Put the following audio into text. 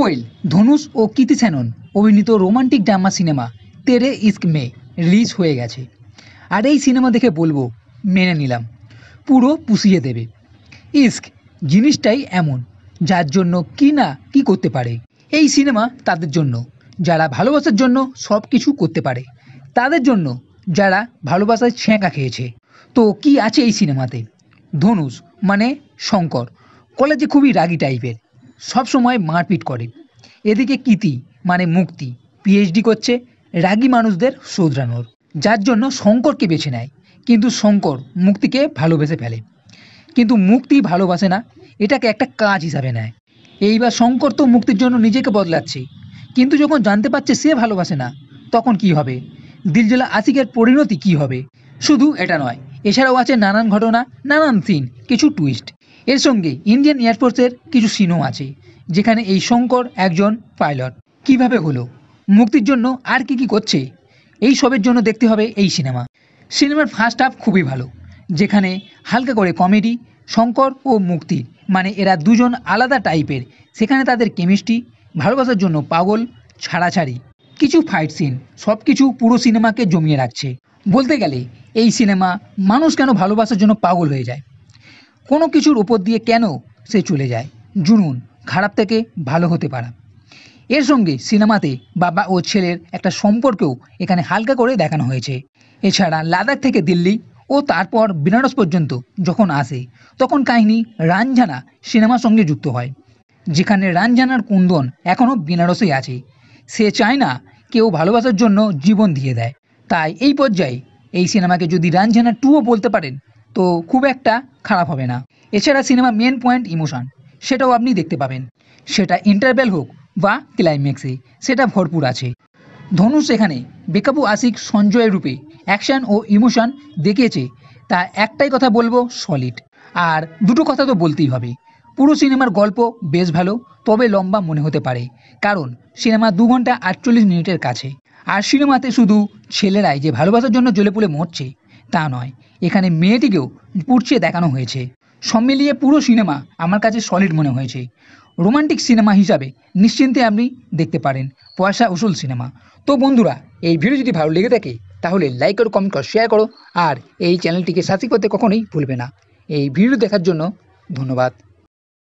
Well, Dhanush ও কৃতি সেনন অভিনীত romantic drama cinema তেরে ইস্ক মে রিলিজ হয়ে গেছে। আর এই সিনেমা দেখে বলবো মেনে নিলাম, পুরো পুষিয়ে দেবে। ইস্ক জিনিসটাই এমন, যার জন্য কি না কি করতে পারে। এই সিনেমা তাদের জন্য যারা ভালোবাসার জন্য সব কিছু করতে পারে, তাদের জন্য যারা ভালোবাসায় ছ্যাঁকা খেয়েছে। তো কি আছে এই সিনেমাতে? ধনুষ মানে শঙ্কর, কলেজে খুবই রাগী টাইপের, সব সময় মারপিট করে। এদিকে কৃতি মানে মুক্তি, পিএইচডি করছে রাগী মানুষদের শোধরানোর, যার জন্য শঙ্করকে বেছে নেয়। কিন্তু শঙ্কর মুক্তিকে ভালোবেসে ফেলে, কিন্তু মুক্তি ভালোবাসে না, এটাকে একটা কাজ হিসাবে নেয়। এইবার শঙ্কর তো মুক্তির জন্য নিজেকে বদলাচ্ছে, কিন্তু যখন জানতে পারছে সে ভালোবাসে না, তখন কি হবে? দিলজলা আশিকের পরিণতি কি হবে? শুধু এটা নয়, এছাড়াও আছে নানান ঘটনা, নানান সিন, কিছু টুইস্ট। এর সঙ্গে ইন্ডিয়ান এয়ারফোর্সের কিছু সিনও আছে, যেখানে এই শঙ্কর একজন পাইলট। কিভাবে হলো, মুক্তির জন্য আর কি কি করছে, এই সবের জন্য দেখতে হবে এই সিনেমা। সিনেমার ফার্স্ট হাফ খুবই ভালো, যেখানে হালকা করে কমেডি, শঙ্কর ও মুক্তি মানে এরা দুজন আলাদা টাইপের, সেখানে তাদের কেমিস্ট্রি, ভালোবাসার জন্য পাগল, ছাড়াছাড়ি, কিছু ফাইট সিন, সব কিছু পুরো সিনেমাকে জমিয়ে রাখছে। বলতে গেলে এই সিনেমা মানুষ কেন ভালোবাসার জন্য পাগল হয়ে যায়, কোনো কিছুর ওপর দিয়ে কেন সে চলে যায়, জুনুন, খারাপ থেকে ভালো হতে পারা। এর সঙ্গে সিনেমাতে বাবা ও ছেলের একটা সম্পর্কেও এখানে হালকা করে দেখানো হয়েছে। এছাড়া লাদাখ থেকে দিল্লি ও তারপর বেনারস পর্যন্ত যখন আসে, তখন কাহিনী রাঞ্ঝানা সিনেমার সঙ্গে যুক্ত হয়, যেখানে রাঞ্ঝানার কুন্দন এখনও বেনারসেই আছে। সে চায় না কেউ ভালোবাসার জন্য জীবন দিয়ে দেয়। তাই এই পর্যায়ে এই সিনেমাকে যদি রাঞ্ঝানা 2ও বলতে পারেন, তো খুব একটা খারাপ হবে না। এছাড়া সিনেমা মেন পয়েন্ট ইমোশন, সেটাও আপনি দেখতে পাবেন, সেটা ইন্টারভেল হোক বা ক্লাইম্যাক্সে, সেটা ভরপুর আছে। ধনুষ এখানে বেকাবু আশিক সঞ্জয়ের রূপে অ্যাকশন ও ইমোশন দেখিয়েছে, তা একটাই কথা বলবো, সলিড। আর দুটো কথা তো বলতেই হবে, পুরো সিনেমার গল্প বেশ ভালো, তবে লম্বা মনে হতে পারে, কারণ সিনেমা 2 ঘন্টা 48 মিনিটের কাছে। আর সিনেমাতে শুধু ছেলেরাই যে ভালোবাসার জন্য জ্বলে পুড়ে মরছে তা নয়, এখানে মেয়েটিকেও পুড়ছে দেখানো হয়েছে। সব মিলিয়ে পুরো সিনেমা আমার কাছে সলিড মনে হয়েছে। রোমান্টিক সিনেমা হিসাবে নিশ্চিন্তে আপনি দেখতে পারেন, পয়সা উসুল সিনেমা। তো বন্ধুরা, এই ভিডিও যদি ভালো লেগে থাকে তাহলে লাইক করো, কমেন্ট করো, শেয়ার করো, আর এই চ্যানেলটিকে সাবস্ক্রাইব করতে কখনোই ভুলবে না। এই ভিডিও দেখার জন্য ধন্যবাদ।